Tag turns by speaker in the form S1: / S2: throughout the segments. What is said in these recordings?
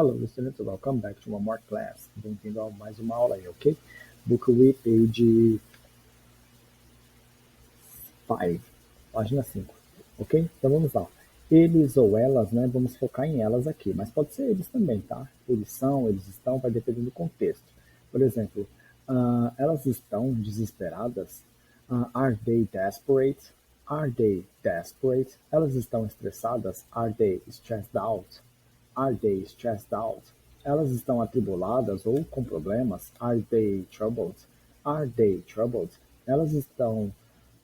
S1: Hello, students, welcome back to one more class. Bem-vindo a mais uma aula aí, ok? Book Week, page 5, página 5, ok? Então vamos lá. Eles ou elas, né? Vamos focar em elas aqui, mas pode ser eles também, tá? Eles são, eles estão, vai depender do contexto. Por exemplo, elas estão desesperadas. Are they desperate? Are they desperate? Elas estão estressadas. Are they stressed out? Are they stressed out? Elas estão atribuladas ou com problemas? Are they troubled? Are they troubled? Elas estão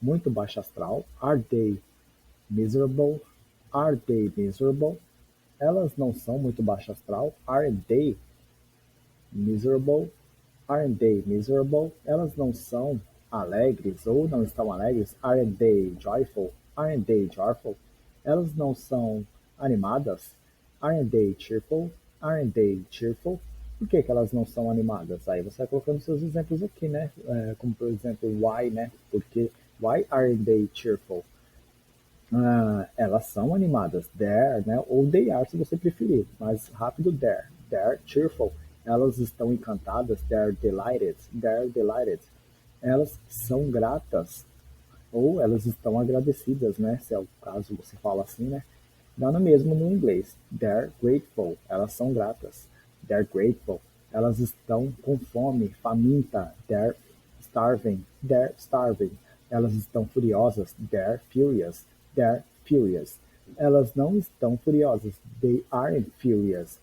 S1: muito baixa astral? Are they miserable? Are they miserable? Elas não são muito baixa astral? Aren't they miserable? Aren't they miserable? Elas não são alegres ou não estão alegres? Aren't they joyful? Aren't they joyful? Elas não são animadas? Aren't they cheerful? Aren't they cheerful? Por que elas não são animadas? Aí você vai colocando seus exemplos aqui, né? Como por exemplo, why, né? Porque why aren't they cheerful? Elas são animadas, they're, né? Ou they are, se você preferir, mas rápido, they're cheerful. Elas estão encantadas, they're delighted. Elas são gratas, ou elas estão agradecidas, né? Se é o caso, você fala assim, né? Dá no mesmo no inglês, they're grateful, elas são gratas, they're grateful. Elas estão com fome, faminta, they're starving. Elas estão furiosas, they're furious. Elas não estão furiosas, they aren't furious.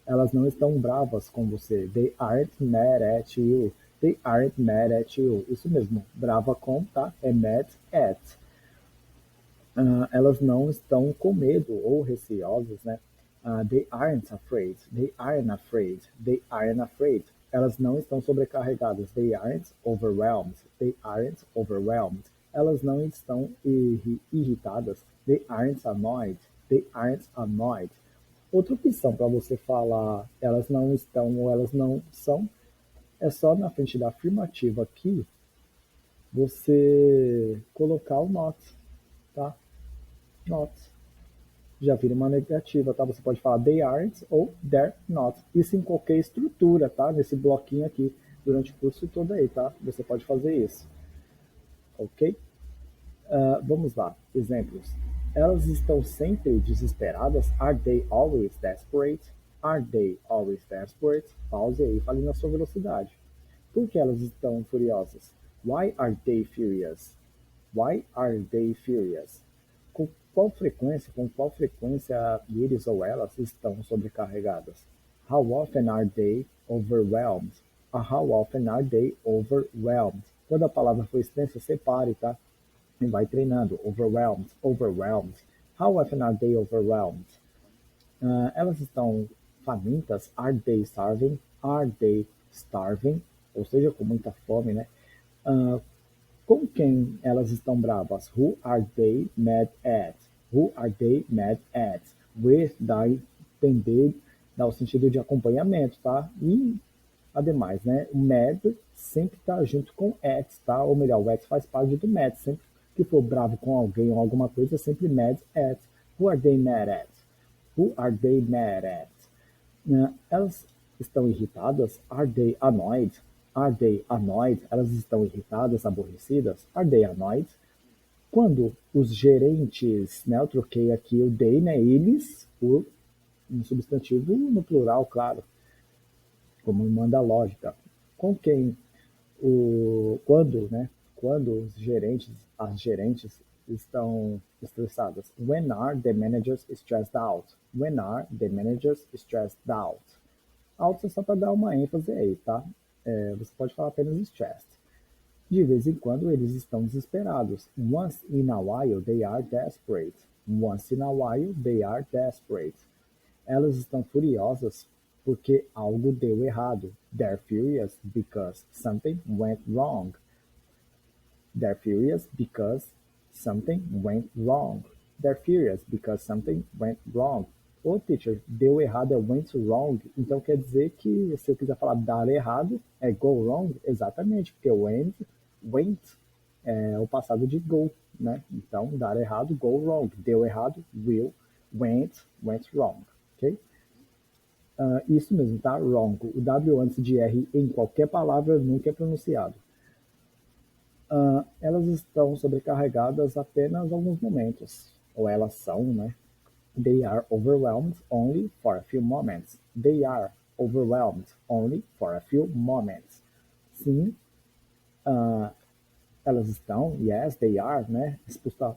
S1: Elas não estão bravas com você, they aren't mad at you, they aren't mad at you. Isso mesmo, brava com, tá? É mad at. Elas não estão com medo ou receosas, né? They aren't afraid, they aren't afraid, they aren't afraid. Elas não estão sobrecarregadas, they aren't overwhelmed, they aren't overwhelmed. Elas não estão irritadas, they aren't annoyed, they aren't annoyed. Outra opção para você falar elas não estão ou elas não são, é só na frente da afirmativa aqui, você colocar o not, tá? Not. Já vira uma negativa, tá? Você pode falar they aren't ou they're not. Isso em qualquer estrutura, tá? Nesse bloquinho aqui, durante o curso todo aí, tá? Você pode fazer isso. Ok? Vamos lá. Exemplos. Elas estão sempre desesperadas. Are they always desperate? Are they always desperate? Pause aí e fale na sua velocidade. Por que elas estão furiosas? Why are they furious? Why are they furious? Com qual frequência eles ou elas estão sobrecarregadas? How often are they overwhelmed? How often are they overwhelmed? Quando a palavra for extensa, separe, tá? E vai treinando. Overwhelmed, overwhelmed. How often are they overwhelmed? Elas estão famintas? Are they starving? Are they starving? Ou seja, com muita fome, né? Com quem elas estão bravas? Who are they mad at? Who are they mad at? With dá entender, dá o sentido de acompanhamento, tá? E, ademais, né? O mad sempre tá junto com at, tá? Ou melhor, o at faz parte do mad. Sempre que for bravo com alguém ou alguma coisa, é sempre mad at. Who are they mad at? Who are they mad at? Elas estão irritadas? Are they annoyed? Are they annoyed? Elas estão irritadas, aborrecidas? Are they annoyed? Quando os gerentes, né, eu troquei aqui o they, né, eles, por um substantivo no plural, claro, como manda a lógica. Com quem quando os gerentes, as gerentes estão estressadas. When are the managers stressed out? When are the managers stressed out? Out é só para dar uma ênfase aí, tá? Você pode falar apenas stressed. De vez em quando eles estão desesperados. Once in a while they are desperate. Once in a while they are desperate. Elas estão furiosas porque algo deu errado. They're furious because something went wrong. They're furious because something went wrong. They're furious because something went wrong. Ô, teacher, deu errado é went wrong. Então quer dizer que se eu quiser falar dar errado, é go wrong? Exatamente, porque went é o passado de go, né? Então, dar errado, go wrong. Deu errado, went wrong, ok? Isso mesmo, tá? Wrong. O W antes de R em qualquer palavra nunca é pronunciado. Elas estão sobrecarregadas apenas alguns momentos. Ou elas são, né? They are overwhelmed only for a few moments. They are overwhelmed only for a few moments. Sim, elas estão. Yes, they are, né?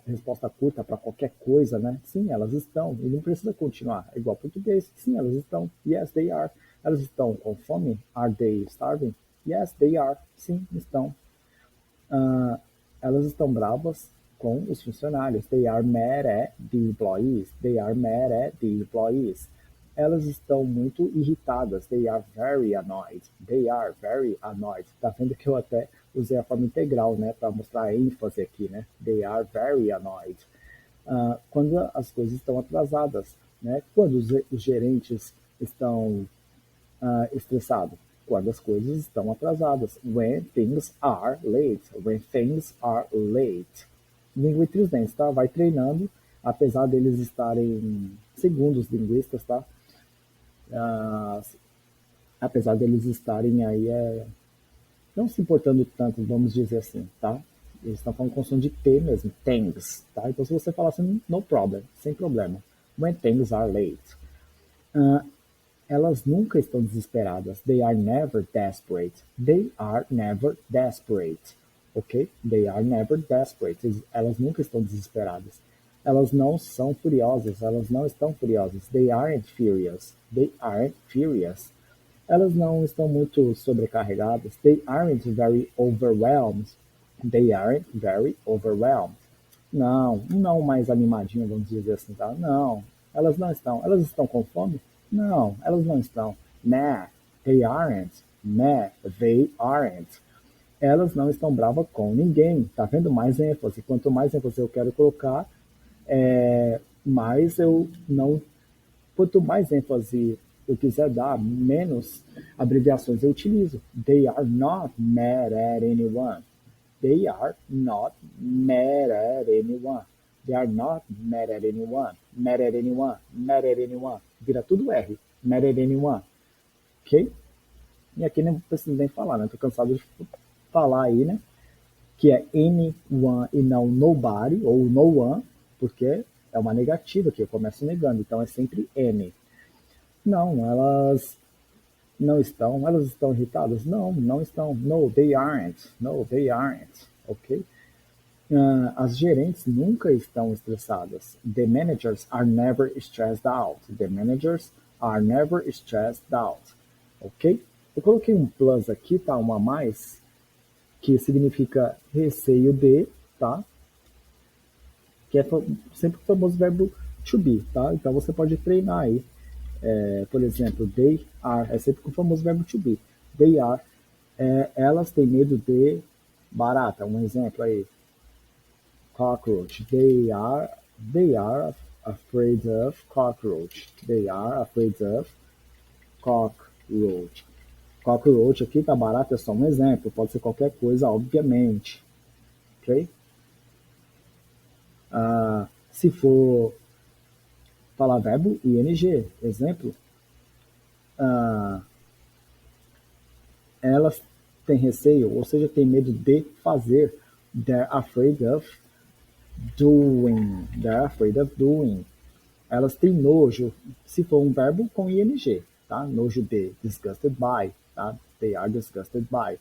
S1: Resposta curta para qualquer coisa, né? Sim, elas estão. E não precisa continuar. É igual português. Sim, elas estão. Yes, they are. Elas estão com fome? Are they starving? Yes, they are. Sim, estão. Elas estão bravas com os funcionários. They are mad at the employees. They are mad at the employees. Elas estão muito irritadas. They are very annoyed. They are very annoyed. Tá vendo que eu até usei a forma integral, né, para mostrar a ênfase aqui, né? They are very annoyed. Quando as coisas estão atrasadas, né? Quando os gerentes estão estressados, quando as coisas estão atrasadas. When things are late. When things are late. Língua entre os dentes, tá? Vai treinando, apesar deles estarem, segundo os linguistas, tá? Ah, apesar deles estarem aí, não se importando tanto, vamos dizer assim, tá? Eles estão falando com som de T mesmo, things, tá? Então se você falar assim, no problem, sem problema. When things are late. Elas nunca estão desesperadas. They are never desperate. They are never desperate. Ok? They are never desperate. Elas nunca estão desesperadas. Elas não são furiosas. Elas não estão furiosas. They aren't furious. They aren't furious. Elas não estão muito sobrecarregadas. They aren't very overwhelmed. They aren't very overwhelmed. Não mais animadinho, vamos dizer assim, tá? Não, elas não estão. Elas estão com fome? Não, elas não estão. Nah, they aren't. Nah, they aren't. Elas não estão bravas com ninguém. Tá vendo? Mais ênfase. Quanto mais ênfase eu quero colocar, mais eu não. Quanto mais ênfase eu quiser dar, menos abreviações eu utilizo. They are not mad at anyone. They are not mad at anyone. They are not mad at anyone. Mad at anyone. Mad at anyone. Vira tudo R. Mad at anyone. Ok? E aqui nem preciso nem falar, né? Tô cansado de falar aí, né? Que é anyone e não nobody ou no one, porque é uma negativa que eu começo negando. Então é sempre any. Não, elas estão irritadas? Não estão. No, they aren't. No, they aren't. Ok? As gerentes nunca estão estressadas. The managers are never stressed out. The managers are never stressed out. Ok? Eu coloquei um plus aqui, tá? Um a mais, que significa receio de, tá? Que é sempre o famoso verbo to be, tá? Então você pode treinar aí. Por exemplo, they are, é sempre com o famoso verbo to be. They are, elas têm medo de barata. Um exemplo aí. Cockroach. They are afraid of cockroach. They are afraid of cockroach. Cockroach aqui tá barato, é só um exemplo. Pode ser qualquer coisa, obviamente. Ok? Se for falar verbo, ing. Exemplo. Elas têm receio, ou seja, têm medo de fazer. They're afraid of doing. They're afraid of doing. Elas têm nojo, se for um verbo com ing, tá? Nojo de, disgusted by, tá? They are disgusted by.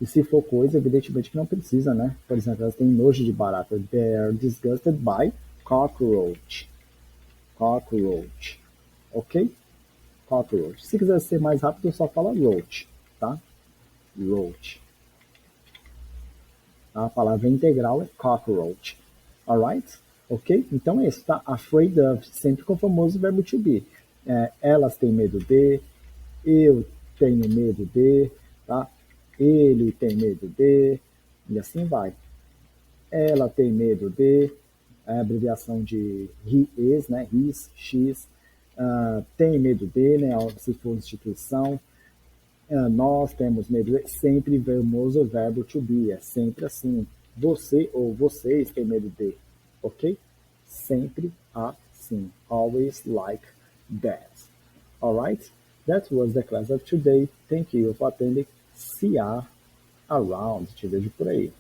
S1: E se for coisa, evidentemente que não precisa, né? Por exemplo, elas têm nojo de barata. They are disgusted by cockroach. Cockroach. Ok? Cockroach. Se quiser ser mais rápido, só fala roach, tá? Roach. A palavra integral é cockroach. Alright? Ok? Então é isso, tá? Afraid of, sempre com o famoso verbo to be. Elas têm medo de, eu tenho medo de, tá? Ele tem medo de, e assim vai. Ela tem medo de, a abreviação de he is, né? His, she's. Tem medo de, né? Se for instituição. Nós temos medo de, sempre famoso verbo to be, é sempre assim. Você ou vocês têm medo de, ok? Sempre assim. Always like that. Alright? That was the class of today. Thank you for attending. See ya around. Te vejo por aí.